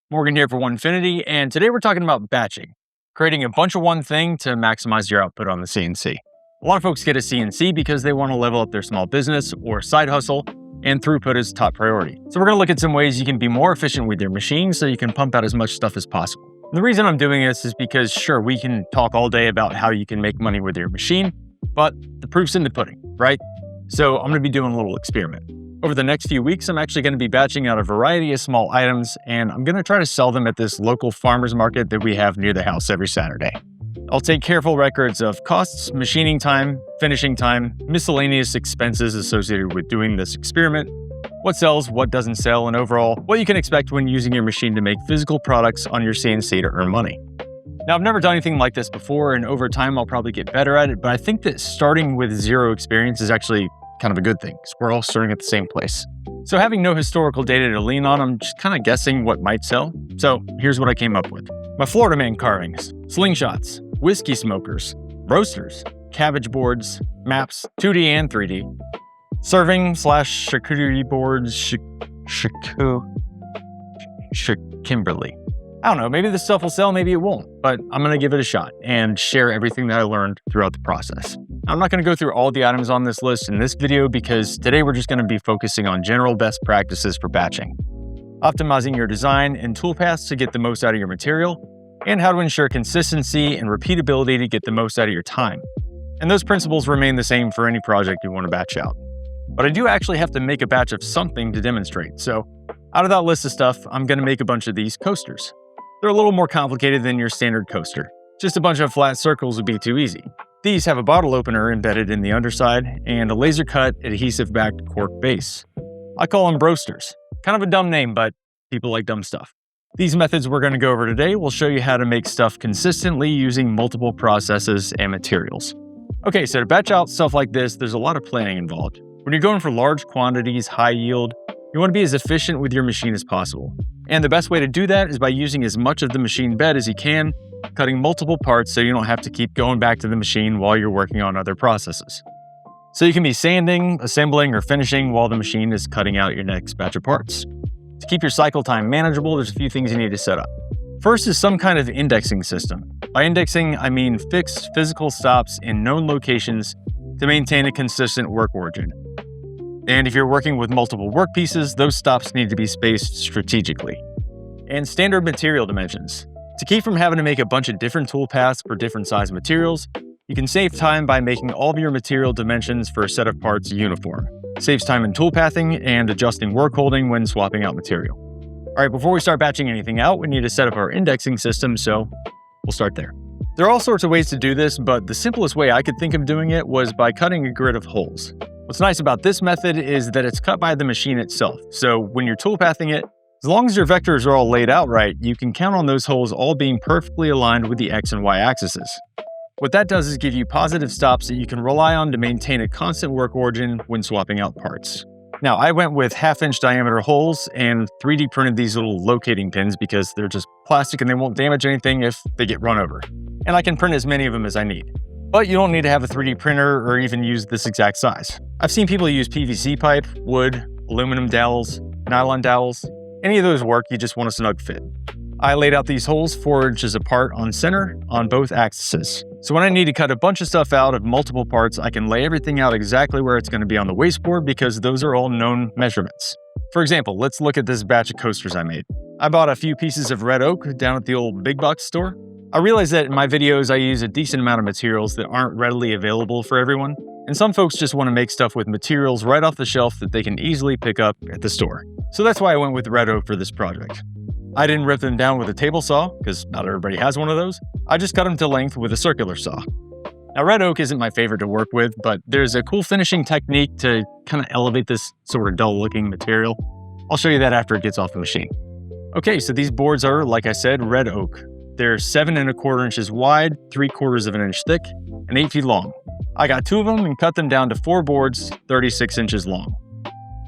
Morgan here for Onefinity, and today we're talking about batching, creating a bunch of one thing to maximize your output on the CNC. A lot of folks get a CNC because they want to level up their small business or side hustle, and throughput is top priority. So we're going to look at some ways you can be more efficient with your machine so you can pump out as much stuff as possible. And the reason I'm doing this is because, sure, we can talk all day about how you can make money with your machine, but the proof's in the pudding, right? So I'm going to be doing a little experiment. Over the next few weeks, I'm actually going to be batching out a variety of small items, and I'm going to try to sell them at this local farmer's market that we have near the house every Saturday. I'll take careful records of costs, machining time, finishing time, miscellaneous expenses associated with doing this experiment, what sells, what doesn't sell, and overall, what you can expect when using your machine to make physical products on your CNC to earn money. Now, I've never done anything like this before, and over time, I'll probably get better at it, but I think that starting with zero experience is actually kind of a good thing, because we're all starting at the same place. So having no historical data to lean on, I'm just kind of guessing what might sell. So here's what I came up with. My Florida man carvings, slingshots, whiskey smokers, roasters, cabbage boards, maps, 2D and 3D, serving/charcuterie boards, Kimberly. I don't know, maybe this stuff will sell, maybe it won't, but I'm going to give it a shot and share everything that I learned throughout the process. I'm not going to go through all the items on this list in this video because today we're just going to be focusing on general best practices for batching, optimizing your design and toolpaths to get the most out of your material, and how to ensure consistency and repeatability to get the most out of your time. And those principles remain the same for any project you want to batch out. But I do actually have to make a batch of something to demonstrate, so out of that list of stuff, I'm going to make a bunch of these coasters. They're a little more complicated than your standard coaster. Just a bunch of flat circles would be too easy. These have a bottle opener embedded in the underside and a laser-cut, adhesive-backed cork base. I call them broasters. Kind of a dumb name, but people like dumb stuff. These methods we're going to go over today will show you how to make stuff consistently using multiple processes and materials. Okay, so to batch out stuff like this, there's a lot of planning involved. When you're going for large quantities, high yield, you want to be as efficient with your machine as possible. And the best way to do that is by using as much of the machine bed as you can, cutting multiple parts so you don't have to keep going back to the machine while you're working on other processes. So you can be sanding, assembling, or finishing while the machine is cutting out your next batch of parts. To keep your cycle time manageable, there's a few things you need to set up. First is some kind of indexing system. By indexing, I mean fixed physical stops in known locations to maintain a consistent work origin. And if you're working with multiple work pieces, those stops need to be spaced strategically. And standard material dimensions. To keep from having to make a bunch of different tool paths for different size materials, you can save time by making all of your material dimensions for a set of parts uniform. It saves time in toolpathing and adjusting work holding when swapping out material. All right, before we start batching anything out, we need to set up our indexing system, so we'll start there. There are all sorts of ways to do this, but the simplest way I could think of doing it was by cutting a grid of holes. What's nice about this method is that it's cut by the machine itself, so when you're toolpathing it, as long as your vectors are all laid out right, you can count on those holes all being perfectly aligned with the X and Y axes. What that does is give you positive stops that you can rely on to maintain a constant work origin when swapping out parts. Now, I went with 1/2-inch diameter holes and 3D printed these little locating pins because they're just plastic and they won't damage anything if they get run over. And I can print as many of them as I need. But you don't need to have a 3D printer or even use this exact size. I've seen people use PVC pipe, wood, aluminum dowels, nylon dowels. Any of those work, you just want a snug fit. I laid out these holes 4 inches apart on center on both axes. So when I need to cut a bunch of stuff out of multiple parts, I can lay everything out exactly where it's going to be on the wasteboard because those are all known measurements. For example, let's look at this batch of coasters I made. I bought a few pieces of red oak down at the old big box store. I realize that in my videos, I use a decent amount of materials that aren't readily available for everyone, and some folks just want to make stuff with materials right off the shelf that they can easily pick up at the store. So that's why I went with red oak for this project. I didn't rip them down with a table saw, because not everybody has one of those. I just cut them to length with a circular saw. Now, red oak isn't my favorite to work with, but there's a cool finishing technique to kind of elevate this sort of dull-looking material. I'll show you that after it gets off the machine. Okay, so these boards are, like I said, red oak. They're 7 1/4 inches wide, 3/4 of an inch thick, and 8 feet long. I got 2 of them and cut them down to 4 boards, 36 inches long.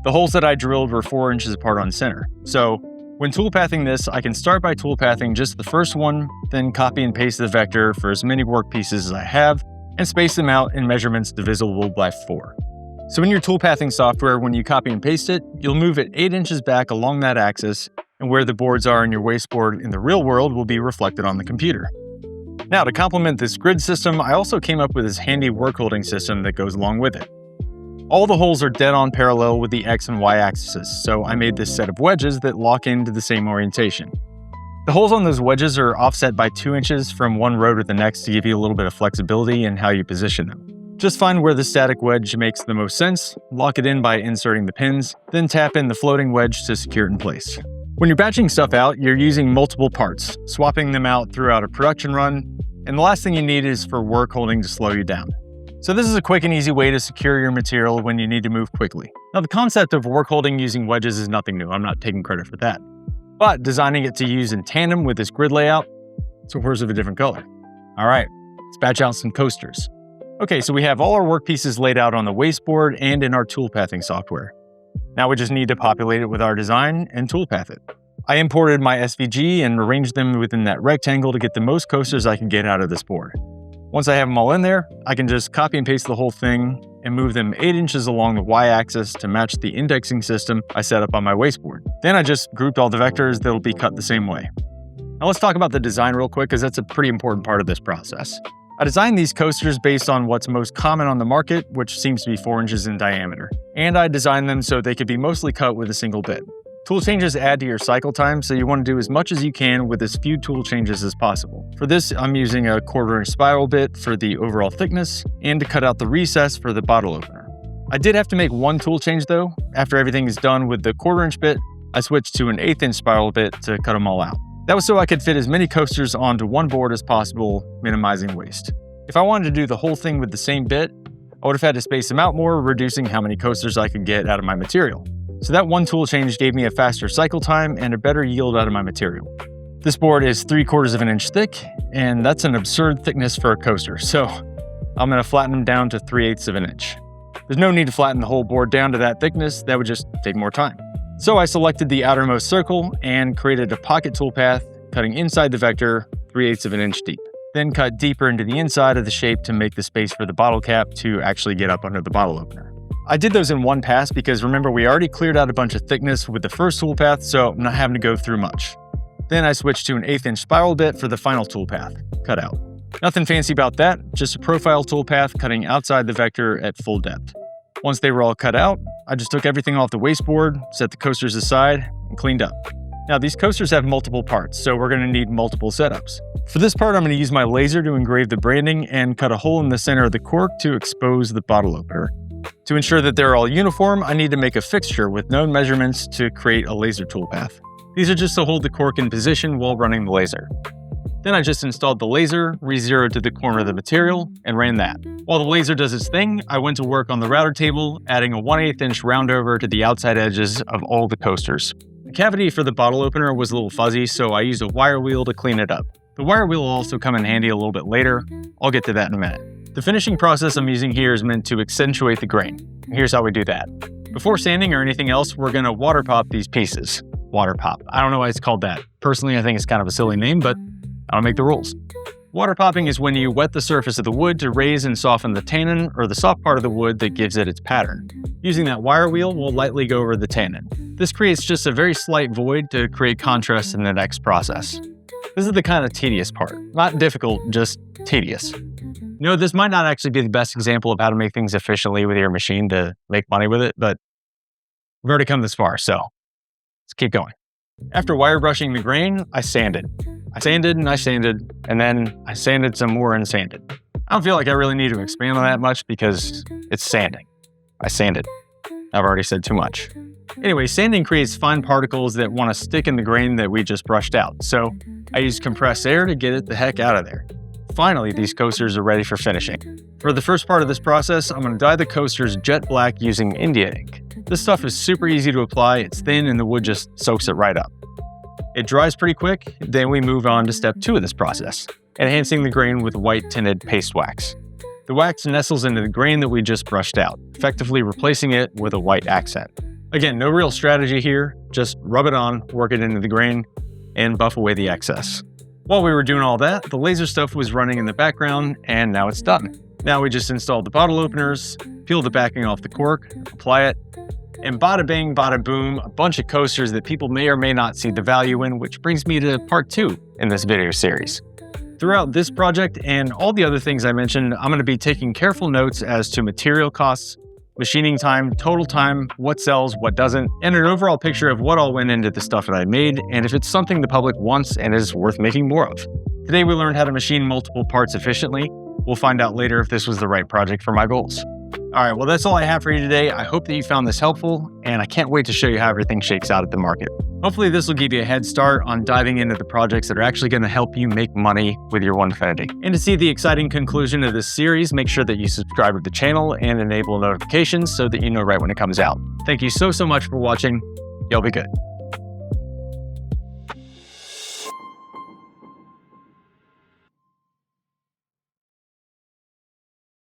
The holes that I drilled were 4 inches apart on center. So when toolpathing this, I can start by toolpathing just the first one, then copy and paste the vector for as many work pieces as I have, and space them out in measurements divisible by 4. So in your toolpathing software, when you copy and paste it, you'll move it 8 inches back along that axis and where the boards are in your wasteboard in the real world will be reflected on the computer. Now, to complement this grid system, I also came up with this handy workholding system that goes along with it. All the holes are dead on parallel with the X and Y axes, so I made this set of wedges that lock into the same orientation. The holes on those wedges are offset by 2 inches from one row to the next to give you a little bit of flexibility in how you position them. Just find where the static wedge makes the most sense, lock it in by inserting the pins, then tap in the floating wedge to secure it in place. When you're batching stuff out, you're using multiple parts, swapping them out throughout a production run, and the last thing you need is for work holding to slow you down. So this is a quick and easy way to secure your material when you need to move quickly. Now, the concept of work holding using wedges is nothing new. I'm not taking credit for that. But designing it to use in tandem with this grid layout, so hers of a different color. All right, let's batch out some coasters. Okay, so we have all our work pieces laid out on the wasteboard and in our Toolpathing software. Now we just need to populate it with our design and toolpath it. I imported my SVG and arranged them within that rectangle to get the most coasters I can get out of this board. Once I have them all in there, I can just copy and paste the whole thing and move them 8 inches along the Y-axis to match the indexing system I set up on my wasteboard. Then I just grouped all the vectors that'll be cut the same way. Now let's talk about the design real quick, because that's a pretty important part of this process. I designed these coasters based on what's most common on the market, which seems to be 4 inches in diameter. And I designed them so they could be mostly cut with a single bit. Tool changes add to your cycle time, so you want to do as much as you can with as few tool changes as possible. For this, I'm using a 1/4-inch spiral bit for the overall thickness and to cut out the recess for the bottle opener. I did have to make one tool change though. After everything is done with the 1/4-inch bit, I switched to an 1/8-inch spiral bit to cut them all out. That was so I could fit as many coasters onto one board as possible, minimizing waste. If I wanted to do the whole thing with the same bit, I would have had to space them out more, reducing how many coasters I could get out of my material. So that one tool change gave me a faster cycle time and a better yield out of my material. This board is 3/4 of an inch thick, and that's an absurd thickness for a coaster, so I'm going to flatten them down to 3/8 of an inch. There's no need to flatten the whole board down to that thickness, that would just take more time. So I selected the outermost circle and created a pocket toolpath, cutting inside the vector 3/8 of an inch deep. Then cut deeper into the inside of the shape to make the space for the bottle cap to actually get up under the bottle opener. I did those in one pass because remember, we already cleared out a bunch of thickness with the first toolpath, so I'm not having to go through much. Then I switched to an 1/8-inch spiral bit for the final toolpath, cut out. Nothing fancy about that, just a profile toolpath cutting outside the vector at full depth. Once they were all cut out, I just took everything off the wasteboard, set the coasters aside, and cleaned up. Now these coasters have multiple parts, so we're going to need multiple setups. For this part, I'm going to use my laser to engrave the branding and cut a hole in the center of the cork to expose the bottle opener. To ensure that they're all uniform, I need to make a fixture with known measurements to create a laser toolpath. These are just to hold the cork in position while running the laser. Then I just installed the laser, re-zeroed to the corner of the material, and ran that. While the laser does its thing, I went to work on the router table, adding a 1/8-inch roundover to the outside edges of all the coasters. The cavity for the bottle opener was a little fuzzy, so I used a wire wheel to clean it up. The wire wheel will also come in handy a little bit later. I'll get to that in a minute. The finishing process I'm using here is meant to accentuate the grain. Here's how we do that. Before sanding or anything else, we're going to water pop these pieces. Water pop. I don't know why it's called that. Personally, I think it's kind of a silly name, but I don't make the rules. Water popping is when you wet the surface of the wood to raise and soften the tannin, or the soft part of the wood that gives it its pattern. Using that wire wheel, we'll lightly go over the tannin. This creates just a very slight void to create contrast in the next process. This is the kind of tedious part. Not difficult, just tedious. You know, this might not actually be the best example of how to make things efficiently with your machine to make money with it, but we've already come this far, so let's keep going. After wire brushing the grain, I sanded. I sanded and I sanded, and then I sanded some more and sanded. I don't feel like I really need to expand on that much because it's sanding. I sanded. I've already said too much. Anyway, sanding creates fine particles that want to stick in the grain that we just brushed out, so I used compressed air to get it the heck out of there. Finally, these coasters are ready for finishing. For the first part of this process, I'm going to dye the coasters jet black using India ink. This stuff is super easy to apply, it's thin, and the wood just soaks it right up. It dries pretty quick, then we move on to step 2 of this process, enhancing the grain with white tinted paste wax. The wax nestles into the grain that we just brushed out, effectively replacing it with a white accent. Again, no real strategy here, just rub it on, work it into the grain, and buff away the excess. While we were doing all that, the laser stuff was running in the background, and now it's done. Now we just installed the bottle openers, peel the backing off the cork, apply it, And bada bang, bada boom, a bunch of coasters that people may or may not see the value in, which brings me to part 2 in this video series. Throughout this project and all the other things I mentioned, I'm going to be taking careful notes as to material costs, machining time, total time, what sells, what doesn't, and an overall picture of what all went into the stuff that I made, and if it's something the public wants and is worth making more of. Today we learned how to machine multiple parts efficiently. We'll find out later if this was the right project for my goals. All right, well, that's all I have for you today. I hope that you found this helpful, and I can't wait to show you how everything shakes out at the market. Hopefully this will give you a head start on diving into the projects that are actually going to help you make money with your Onefinity. And to see the exciting conclusion of this series, make sure that you subscribe to the channel and enable notifications so that you know right when it comes out. Thank you so much for watching. Y'all be good.